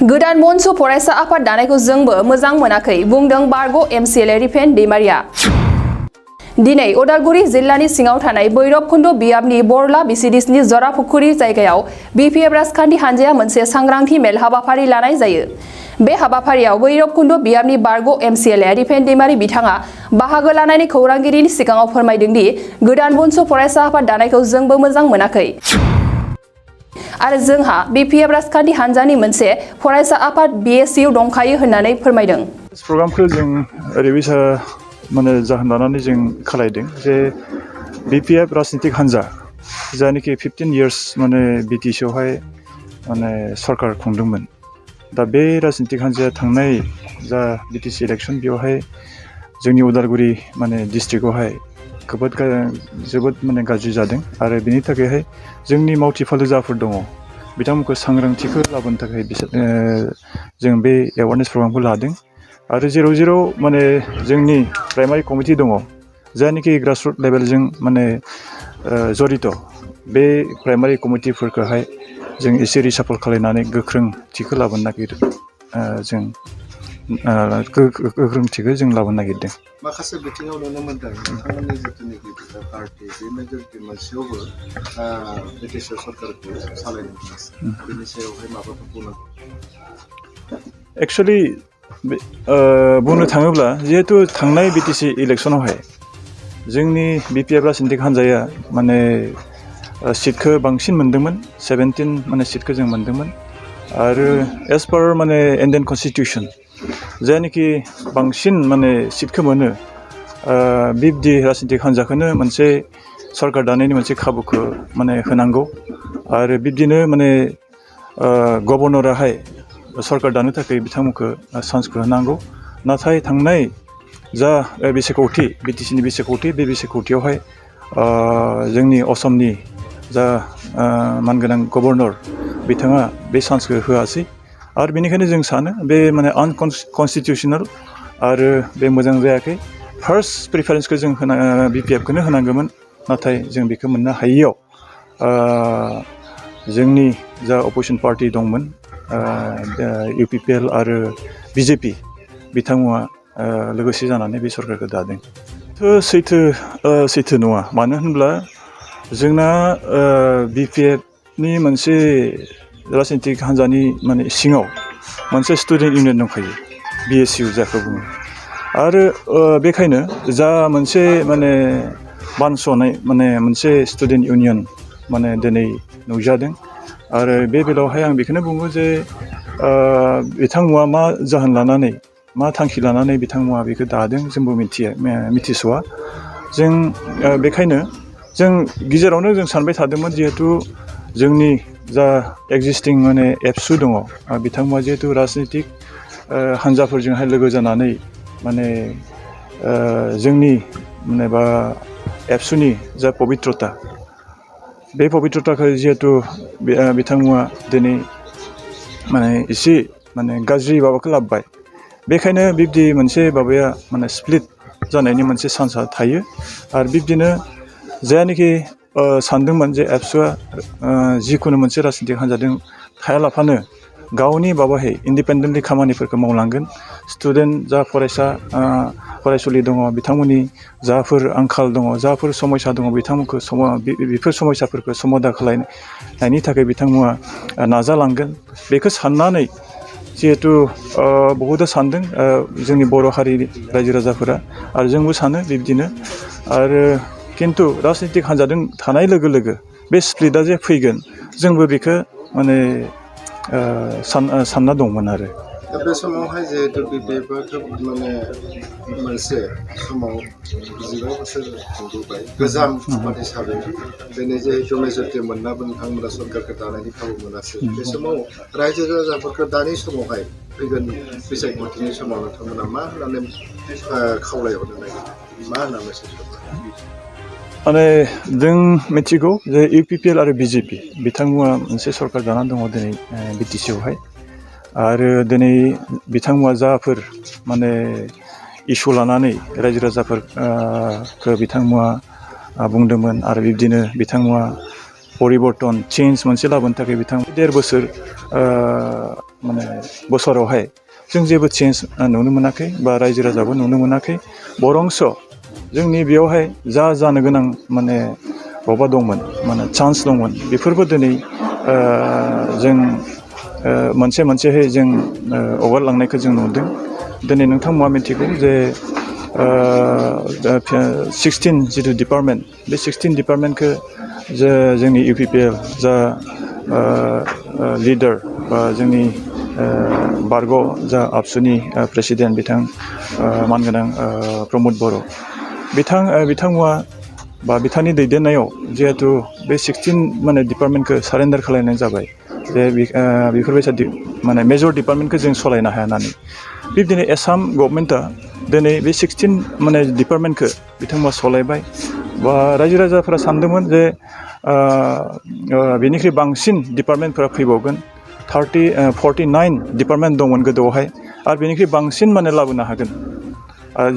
गोदान बनसु फरायसा आफाद दानायखौ जोंबो मोजां मोनाखै बुंदों बारग' MCLA रिफेन दैमारिया। दिनै उदालगुरि जिल्लानि सिङाव थानाय भैरबकुन्द बियाबनि बरला बिसिडिसनि जरापुखुरि जायगायाव BPF राजखान्थि हान्जाया मोनसे सांग्रांथि मेल हाबाफारि लानाय जायो। बे हाबाफारियाव भैरबकुन्द बियाबनि बारग' MCLA रिफेन दैमारि बिथाङा बाहागो लानायनि खौरांगिरिनि सिगाङाव फोरमायदों दि गोदान बनसु फरायसा आफाद दानायखौ जोंबो मोजां मोनाखै आरो जोंहा BPF राजखान्थि हान्जानि मोनसे फरायसा आफाद BSU दंखायो होननानै फोरमायदों। प्रग्रामखौ जों ओरैबायसा जाहोन लानानै जों खालायदों जे BPF राजनितिक हान्जा जायनाखि 15 years BTC आवहाय सरकार खुंदोंमोन। दा बे राजनितिक हान्जाया थांनाय जा BTC इलेक्सन बेवहाय जोंनि उदालगुरि डिस्ट्रिक्टआवहाय जोबोद गाज्रि जादों आरो बेनि थाखायहाय जोंनि मावथिफालो जाफोर दङ बिथांमोनखौ सांग्रांथिखौ लाबोनो थाखाय जों बे एवारनेस प्रग्रामखौ लादों आरो जेराव जोंनि प्राइमारि कमिटि दङ जायनाखि ग्रासरुट लेभेलजों जड़ित बे प्राइमारि कमिटिफोरखौहाय जों एसे रिसाफल खालायनानै गोख्रोंथिखौ लाबोनो नागिरदों जों गोख्रोंथिखौ जों लाबोनो नागिरदों। माखासे बिथिङाव नुनो मोनदों नोंथांमोननि जिथुनिखि पार्टी बे मेजरिटि मोनसेयावबो ब्रिटिश सरकारखौ सालायनो मोनासै बेनि सायावहाय माबाफोर बुंनांगौ? एक्चुअली बुंनो थाङोब्ला जिहेतु थांनाय BTC इलेक्सनावहाय जोंनि BPF राजनितिक हान्जाया सिटखौ बांसिन मोनदोंमोन 17 सिटखौ जों मोनदोंमोन आरो एज पार इन्डियान कन्स्टिटिउसन जायनाखि बांसिन सिटखौ मोनो बिब्दि राजनितिक हान्जाखौनो मोनसे सरकार दानायनि मोनसे खाबुखौ होनांगौ आरो बिब्दिनो गभर्नराहाय सरकार दानो थाखाय बिथांमोनखौ चान्सखौ होनांगौ। नाथाय थांनाय जा बिसायख'थि BTCनि बिसायख'थि बे बिसायख'थियावहाय जोंनि असमनि जा मानगोनां गभर्नर बिथाङा बे चान्सखौ होआसै आरो बेनिखायनो जों सानो बे आनकनस्टिटिउसनेल आरो बे मोजां जायाखै। फार्स्ट प्रिफारेन्सखौ जों BPFखौनो होनांगौमोन नाथाय जों बेखौ मोननो हायियाव जोंनि जा अपोजिसन पार्टि दंमोन UPPL आरो BJP बिथांमोना लोगोसे जानानै बे सरकारखौ दादों। सैथो नङा मानो होनब्ला जोंना BPFनि मोनसे राजनितिक हान्जानि सिङाव मोनसे स्टुडेन्ट इउनियन दंखायो BSU जायखौ बुङो आरो बेखायनो जा मोनसे बानस'नाय मोनसे स्टुडेन्ट इउनियन दिनै नुजादों आरो बे बेलायावहाय आं बेखौनो बुङो जे बिथांमोना मा जाहोन लानानै मा थांखि लानानै बिथांमोना बेखौ दादों जोंबो मिथिस'वा जों बेखायनो जों गेजेरावनो जों सानबाय थादोंमोन जिहेथु जोंनि जा एक्जिस्टिं एबसु दङ बिथांमोना जिहेतु राजनितिक हान्जाफोरजोंहाय लोगो जानानै जोंनि बा एबसुनि जा पबित्रता बे पबित्रताखौ जिहेतु बिथांमोना दिनै एसे गाज्रि माबाखौ लाबोबाय बेखायनो बिब्दि मोनसे माबाया स्प्लिट जानायनि मोनसे चान्सआ थायो आरो बिब्दिनो जायनाखि सानदोंमोन जे एबसुआ जिखुनु मोनसे राजनितिक हान्जाजों थायालाफानो गावनि इन्डिपेन्डेन्टलि खामानिफोरखौ मावलांगोन। स्टुडेन्ट जा फरायसुलि दङ बिथांमोननि जाफोर आंखाल दङ जाफोर समयसा दङ बिथांमोनखौ बेफोर समयसाफोरखौ समाधान खालामनायनि थाखाय बिथांमोना नाजालांगोन बेखौ साननानै जिहेतु बहुदा सानदों जोंनि बर' हारिनि रायजो राजाफोरा आरो जोंबो सानो बिब्दिनो आरो खिन्थु राजनितिक हान्जाजों थानाय लोगो लोगो बे स्प्लिटआ जे फैगोन जोंबो बेखौ सानना दंमोन आरो दा बे समावहाय जिहेतु BPFआ खोब मोनसे समाव 15 बोसोर खुंबोबाय गोजाम आफाद हिसाबै दिनै जिहेतु मेजरिटि मोननाबो नोंथांमोना सरकारखौ दानायनि खाबु मोनासै बे समाव रायजो राजाफोरखौ दानि समावहाय फैगोन बिसायख'थिनि समाव नोंथांमोना मा होननानै खावलायहरनो नागिरदों मा होनना मेसेज जों मिथिगौ जे UPPL आरो BJP बिथांमोना मोनसे सरकार दानानै दङ दिनै BTC आवहाय आरो दिनै बिथांमोना जाफोर इस्यु लानानै रायजो राजाफोरखौ बिथांमोना बुंदोंमोन आरो बिब्दिनो बिथांमोना परिबर्तन चेन्ज मोनसे लाबोनो थाखाय बिथांमोना 1.5 बोसोर माने बोसोरावहाय जों जेबो चेन्ज नुनो मोनाखै बा रायजो राजाबो नुनो मोनाखै बरंस जोंनि बेयावहाय जा जानो गोनां माने माबा दंमोन माने चान्स दंमोन बेफोरबो दिनै जों मोनसे मोनसेहै जों हगारलांनायखौ जों नुदों दिनै नोंथांमोना मिथिगौ जे 16 जिथु डिपार्टमेन्ट बे 16 डिपार्टमेन्टखौ जोंनि UPPL जा लिडार बा जोंनि बारग' जा आबसुनि प्रेसिडेन्ट बिथां मानगोनां प्रमद बर' बिथांमोना बा बिथांनि दैदेननायाव जिहेतु बे 16 माने डिपार्टमेन्टखौ सारेन्डार खालामनाय जाबाय जे बेफोरबायसा माने मेजर डिपार्टमेन्टखौ जों सालायनो हानानै बिदिनो आसाम गभर्नमेन्टआ दिनै बे 16 माने डिपार्टमेन्टखौ बिथांमोना सालायबाय बा रायजो राजाफोरा सानदोंमोन जे बेनिख्रुइ बांसिन डिपार्टमेन्टफोरा फैबावगोन 49 डिपार्टमेन्ट दंमोन गोदोआवहाय आरो बेनिख्रुइ बांसिन माने लाबोनो हागोन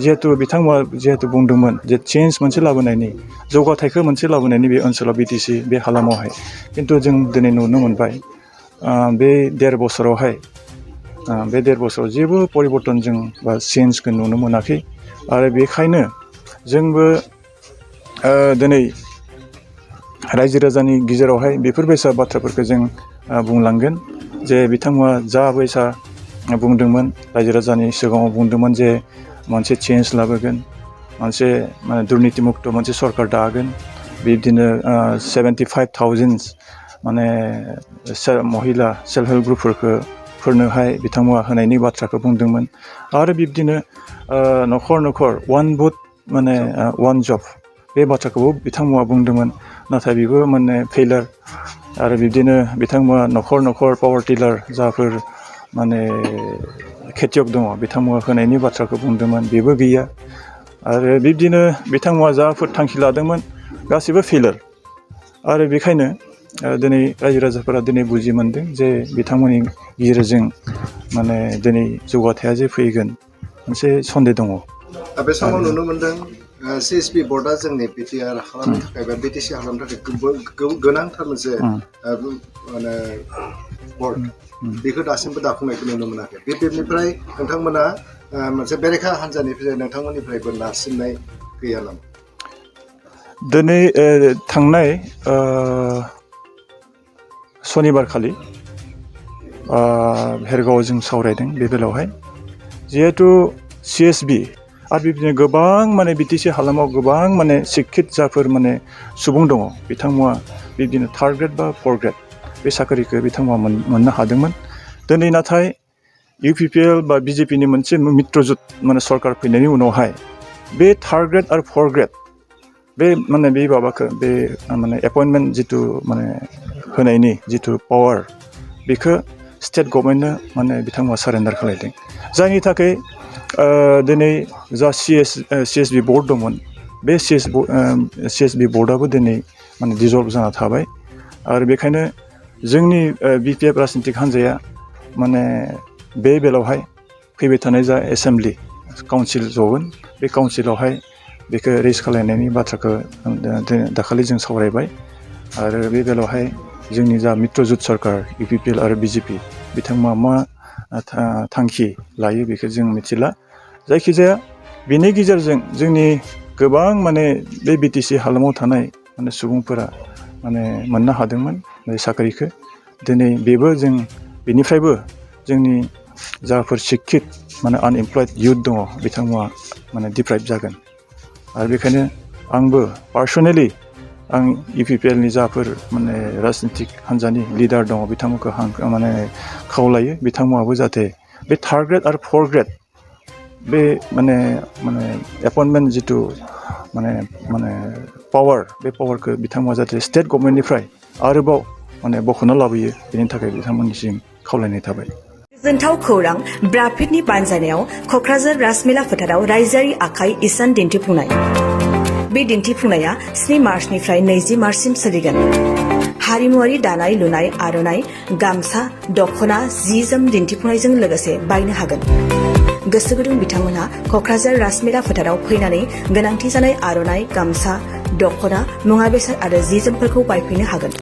जिहेतु बिथांमोना जिहेतु बुंदोंमोन जे चेन्ज मोनसे लाबोनायनि जौगाथायखौ मोनसे लाबोनायनि बे ओनसोलाव BTC बे हालामावहाय खिन्थु जों दिनै नुनो मोनबाय बे 1.5 बोसोरावहाय बे 1.5 बोसोराव जेबो परिबर्तन जों बा चेन्जखौ नुनो मोनाखै आरो बेखायनो जोंबो दिनै रायजो राजानि गेजेरावहाय बेफोरबायसा बाथ्राफोरखौ जों बुंलांगोन जे बिथांमोना जा बायसा बुंदोंमोन रायजो राजानि सिगाङाव बुंदोंमोन जे मोनसे चेन्ज लाबोगोन मोनसे माने दुर्निति मुक्त मोनसे सरकार दागोन बिदिनो 75,000 माने महिला सेल्फ हेल्प ग्रुपफोरनोहाय बिथांमोना होनायनि बाथ्राखौ बुंदोंमोन आरो बिब्दिनो न'खर न'खर 1 बुथ माने 1 जब बे बाथ्राखौबो बिथांमोना बुंदोंमोन नाथाय बेबो माने फेलार आरो बिब्दिनो बिथांमोना न'खर न'खर पावार टिलार जाफोर माने खेथियक दङ बिथांमोना होनायनि बाथ्राखौ बुंदोंमोन बेबो गैया आरो बिब्दिनो बिथांमोना जाफोर थांखि लादोंमोन गासिबो फेलार आरो बेखायनो दिनै रायजो राजाफोरा दिनै बुजि मोनदों जे बिथांमोननि गेजेरजों माने दिनै जौगाथाया जे फैगोन मोनसे सन्देह दङ बे समाव नुनो मोनदों CSP बर्डआ जोंनि BTR खालामनो थाखाय बा BTC खालामनो थाखाय गोनांथार मोनसे माने बर्ड बेखौ दासिमबो दाफुंनायखौ नुनो मोनाखै बेनिफ्राय नोंथांमोना मोनसे बेरेखा हान्जानिफ्राय नोंथांमोननिफ्रायबो नारसिननाय गैया नामा दिनै थांनाय सनिबारखालि भेरगावआव जों सावरायदों बे बेलायावहाय जिहेतु CSB आरो बिदिनो गोबां माने BTC हालामाव गोबां माने शिक्षित जाफोर माने सुबुं दङ बिथांमोना बिदिनो 3rd ग्रेड बा 4th ग्रेड बे साख्रिखौ बिथांमोना मोननो हादोंमोन दिनै नाथाय UPPL बा BJPनि मोनसे मित्रजुट माने सरकार फैनायनि उनावहाय बे 3rd ग्रेड आरो 4th ग्रेड बे माने बे माबाखौ बे माने एपइन्टमेन्ट जिथु माने होनायनि जिथु पावार बेखौ स्टेट गभर्नमेन्टनो माने बिथांमोना सारेन्डार खालामदों जायनि थाखाय दिनै जा CSB बर्ड दंमोन बे CSB बर्डआबो दिनै माने डिजल्भ जाना थाबाय आरो बेखायनो जोंनि BPF राजनितिक हान्जाया माने बे बेलायावहाय फैबाय थानाय जा एसेम्बलि काउन्सिल जगोन बे काउन्सिलावहाय बेखौ रेज खालामनायनि बाथ्राखौ दाखालि जों सावरायबाय आरो बे बेलायावहाय जोंनि जा मित्रजुट सरकार UPPL आरो BJP बिथांमोना मा थांखि लायो बेखौ जों मिथिला जायखिजाया बेनि गेजेरजों जोंनि गोबां माने बे BTC हालामाव थानाय माने सुबुंफोरा माने मोननो हादोंमोन बे साख्रिखौ दिनै बेबो जों बेनिफ्रायबो जोंनि जाफोर शिक्षित माने आनएमप्लयड इउथ दङ बिथांमोना माने डिप्राइभ जागोन आरो बेखायनो आंबो पार्सनेलि आं UPPLनि जाफोर माने राजनितिक हान्जानि लिडार दङ बिथांमोनखौ माने खावलायो बिथांमोनाबो जाहाथे बे 3rd ग्रेड आरो 4th ग्रेड बे माने एपइन्टमेन्ट जिथु माने पावार बे पावारखौ बिथांमोना जाहाथे स्टेट गभर्नमेन्टनिफ्राय आरोबाव माने बख'ना लाबोयो बेनि थाखाय बिथांमोननिसिम खावलायनाय थाबाय गोजोनथाव खौरां ब्राफिडनि बानजायनायाव क'क्राझार राजमेला फोथाराव रायजोआरि आखाइ इसान दिन्थिफुंनाय बे दिन्थिफुंनाया 7 मार्चनिफ्राय 20 मार्चसिम सोलिगोन हारिमुआरि दानाय लुनाय आर'नाइ गामसा दख'ना जि जोम दिन्थिफुंनायजों लोगोसे बायनो हागोन गोसो गुदुं बिथांमोनहा क'क्राझार राजमेला फोथाराव फैनानै गोनांथि जानाय आर'नाइ गामसा दख'ना मुवा बेसाद आरो जि जोमफोरखौ बायफैनो हागोन